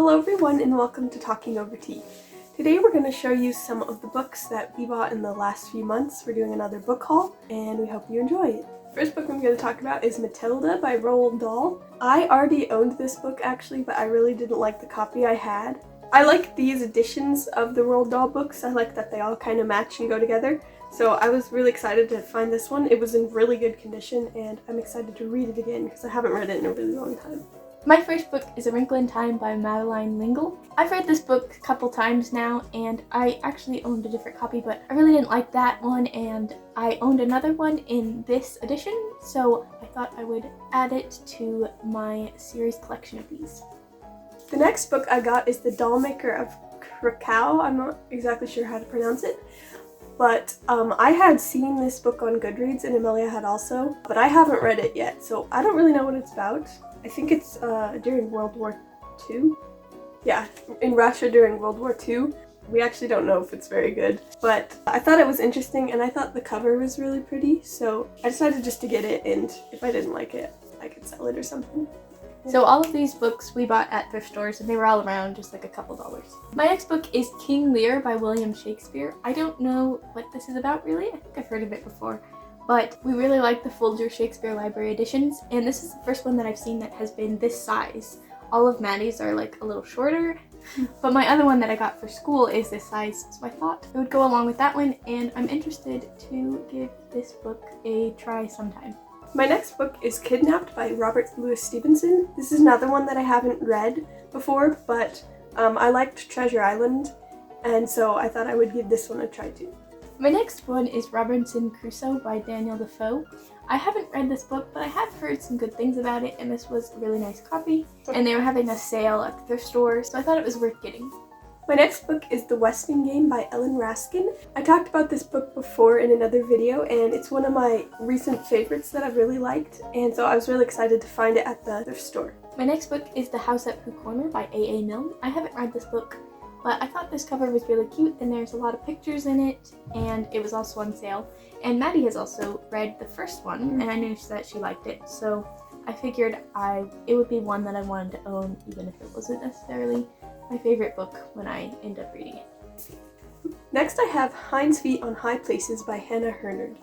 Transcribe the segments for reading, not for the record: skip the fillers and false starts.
Hello everyone and welcome to Talking Over Tea. Today we're going to show you some of the books that we bought in the last few months. We're doing another book haul and we hope you enjoy it. First book I'm going to talk about is Matilda by Roald Dahl. I already owned this book actually, but I really didn't like the copy I had. I like these editions of the Roald Dahl books. I like that they all kind of match and go together. So I was really excited to find this one. It was in really good condition and I'm excited to read it again because I haven't read it in a really long time. My first book is A Wrinkle in Time by Madeleine Lingle. I've read this book a couple times now and I actually owned a different copy, but I really didn't like that one and I owned another one in this edition, so I thought I would add it to my series collection of these. The next book I got is The Dollmaker of Krakow. I'm not exactly sure how to pronounce it, but I had seen this book on Goodreads and Amelia had also, but I haven't read it yet, so I don't really know what it's about. I think it's during World War II. Yeah, in Russia during World War II. We actually don't know if it's very good, but I thought it was interesting and I thought the cover was really pretty, so I decided just to get it, and if I didn't like it, I could sell it or something. So all of these books we bought at thrift stores and they were all around just like a couple dollars. My next book is King Lear by William Shakespeare. I don't know what this is about really. I think I've heard of it before. But we really like the Folger Shakespeare Library editions, and this is the first one that I've seen that has been this size. All of Mattie's are like a little shorter, but my other one that I got for school is this size, so I thought it would go along with that one, and I'm interested to give this book a try sometime. My next book is Kidnapped by Robert Louis Stevenson. This is another one that I haven't read before, but I liked Treasure Island, and so I thought I would give this one a try too. My next one is Robertson Crusoe by Danielle Defoe. I haven't read this book, but I have heard some good things about it, and this was a really nice copy, and they were having a sale at the thrift store, so I thought it was worth getting. My next book is The Westing Game by Ellen Raskin. I talked about this book before in another video, and it's one of my recent favorites that I've really liked, and so I was really excited to find it at the thrift store. My next book is The House at Pooh Corner by A.A. Milne. I haven't read this book, but I thought this cover was really cute and there's a lot of pictures in it, and it was also on sale. And Mattie has also read the first one and I knew that she liked it, so I figured it would be one that I wanted to own even if it wasn't necessarily my favorite book when I end up reading it. Next I have Heinz Feet on High Places by Hernand.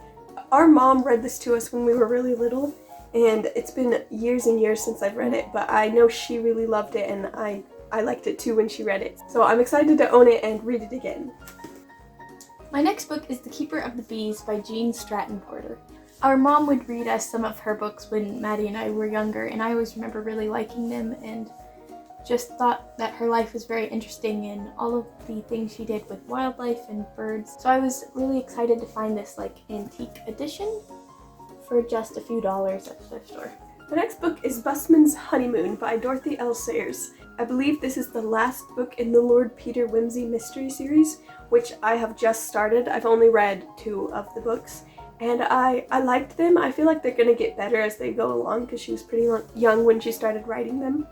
Our mom read this to us when we were really little, and it's been years and years since I've read it, but I know she really loved it and I liked it too when she read it. So I'm excited to own it and read it again. My next book is The Keeper of the Bees by Jean Stratton Porter. Our mom would read us some of her books when Mattie and I were younger, and I always remember really liking them and just thought that her life was very interesting and all of the things she did with wildlife and birds. So I was really excited to find this like antique edition for just a few dollars at the thrift store. The next book is Bustman's Honeymoon by Dorothy L. Sayers. I believe this is the last book in the Lord Peter Wimsey mystery series, which I have just started. I've only read 2 of the books, and I liked them. I feel like they're going to get better as they go along because she was pretty young when she started writing them.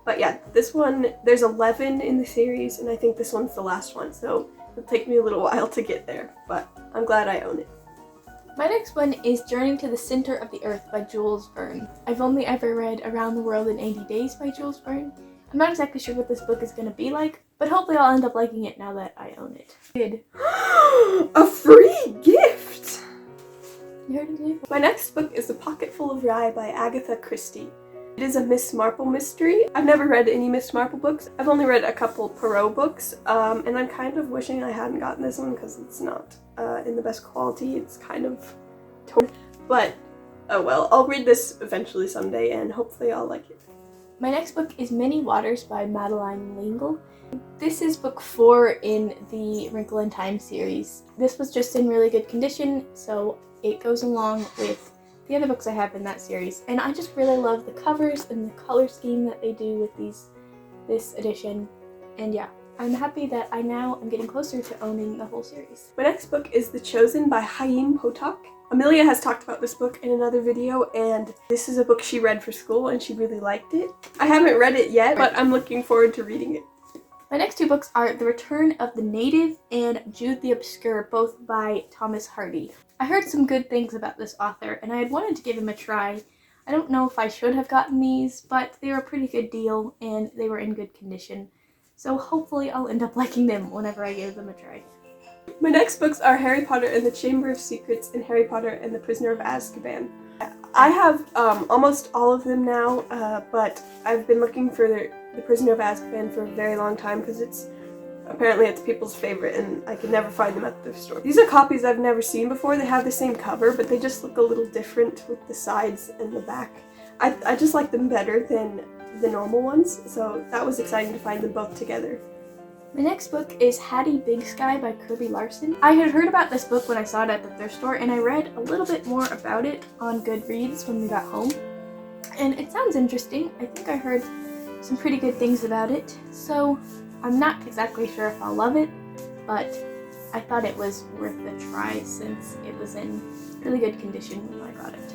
But yeah, this one, there's 11 in the series, and I think this one's the last one, so it'll take me a little while to get there, but I'm glad I own it. My next one is Journey to the Center of the Earth by Jules Verne. I've only ever read Around the World in 80 Days by Jules Verne. I'm not exactly sure what this book is going to be like, but hopefully I'll end up liking it now that I own it. Good. A free gift! You heard me? My next book is The Pocketful of Rye by Agatha Christie. It is a Miss Marple mystery. I've never read any Miss Marple books. I've only read a couple Perrault books, and I'm kind of wishing I hadn't gotten this one because it's not in the best quality. It's kind of torn, but oh well. I'll read this eventually someday and hopefully I'll like it. My next book is Many Waters by Madeleine Lingle. This is book 4 in the Wrinkle in Time series. This was just in really good condition, so it goes along with the other books I have in that series, and I just really love the covers and the color scheme that they do with this edition, and yeah, I'm happy that I now am getting closer to owning the whole series. My next book is The Chosen by Chaim Potok. Amelia has talked about this book in another video, and this is a book she read for school and she really liked it. I haven't read it yet, but I'm looking forward to reading it. My next 2 books are The Return of the Native and Jude the Obscure, both by Thomas Hardy. I heard some good things about this author and I had wanted to give him a try. I don't know if I should have gotten these, but they were a pretty good deal and they were in good condition. So hopefully I'll end up liking them whenever I give them a try. My next books are Harry Potter and the Chamber of Secrets and Harry Potter and the Prisoner of Azkaban. I have almost all of them now, but I've been looking for the Prisoner of Azkaban for a very long time because apparently it's people's favorite and I can never find them at the store. These are copies I've never seen before. They have the same cover, but they just look a little different with the sides and the back. I just like them better than the normal ones, so that was exciting to find them both together. My next book is Hattie Big Sky by Kirby Larson. I had heard about this book when I saw it at the thrift store, and I read a little bit more about it on Goodreads when we got home. And it sounds interesting. I think I heard some pretty good things about it, so I'm not exactly sure if I'll love it, but I thought it was worth a try since it was in really good condition when I got it.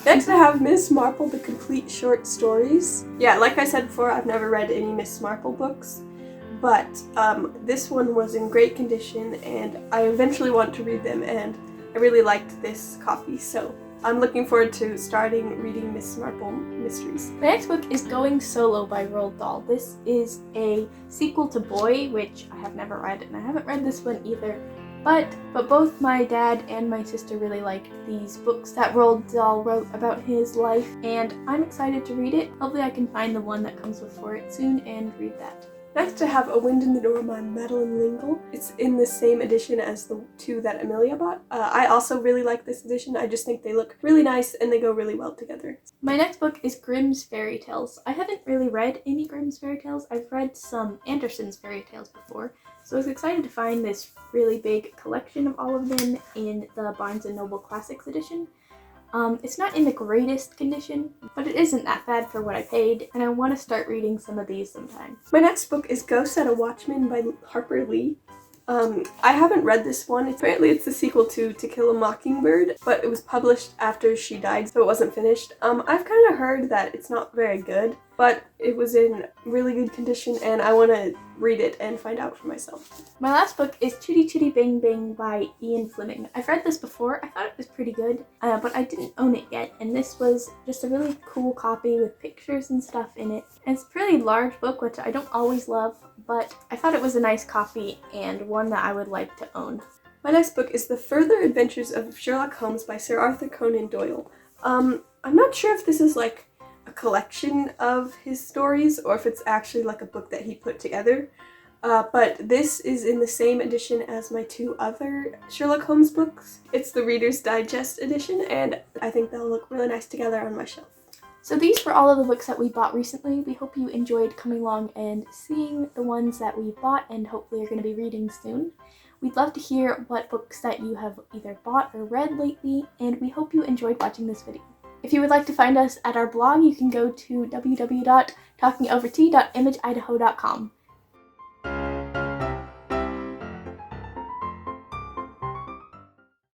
Next I have Miss Marple, the Complete Short Stories. Yeah, like I said before, I've never read any Miss Marple books, but this one was in great condition and I eventually want to read them, and I really liked this copy, so I'm looking forward to starting reading Miss Marple mysteries. My next book is Going Solo by Roald Dahl. This is a sequel to Boy, which I have never read, and I haven't read this one either. But both my dad and my sister really liked these books that Roald Dahl wrote about his life, and I'm excited to read it. Hopefully I can find the one that comes before it soon and read that. Next I have A Wind in the Door by Madeleine Lingle. It's in the same edition as the two that Amelia bought. I also really like this edition. I just think they look really nice and they go really well together. My next book is Grimm's Fairy Tales. I haven't really read any Grimm's Fairy Tales. I've read some Andersen's fairy tales before, so I was excited to find this really big collection of all of them in the Barnes & Noble Classics edition. It's not in the greatest condition, but it isn't that bad for what I paid, and I want to start reading some of these sometime. My next book is Ghosts at a Watchman by Harper Lee. I haven't read this one. Apparently it's the sequel to Kill a Mockingbird, but it was published after she died, so it wasn't finished. I've kind of heard that it's not very good, but it was in really good condition and I want to read it and find out for myself. My last book is Chitty Chitty Bang Bang by Ian Fleming. I've read this before. I thought it was pretty good, but I didn't own it yet, and this was just a really cool copy with pictures and stuff in it. And it's a pretty large book, which I don't always love, but I thought it was a nice copy and one that I would like to own. My next book is The Further Adventures of Sherlock Holmes by Sir Arthur Conan Doyle. I'm not sure if this is like a collection of his stories or if it's actually like a book that he put together, but this is in the same edition as my two other Sherlock Holmes books. It's the Reader's Digest edition, and I think they'll look really nice together on my shelf. So these were all of the books that we bought recently. We hope you enjoyed coming along and seeing the ones that we bought and hopefully are going to be reading soon. We'd love to hear what books that you have either bought or read lately, and we hope you enjoyed watching this video. If you would like to find us at our blog, you can go to www.talkingovertea.imageidaho.com.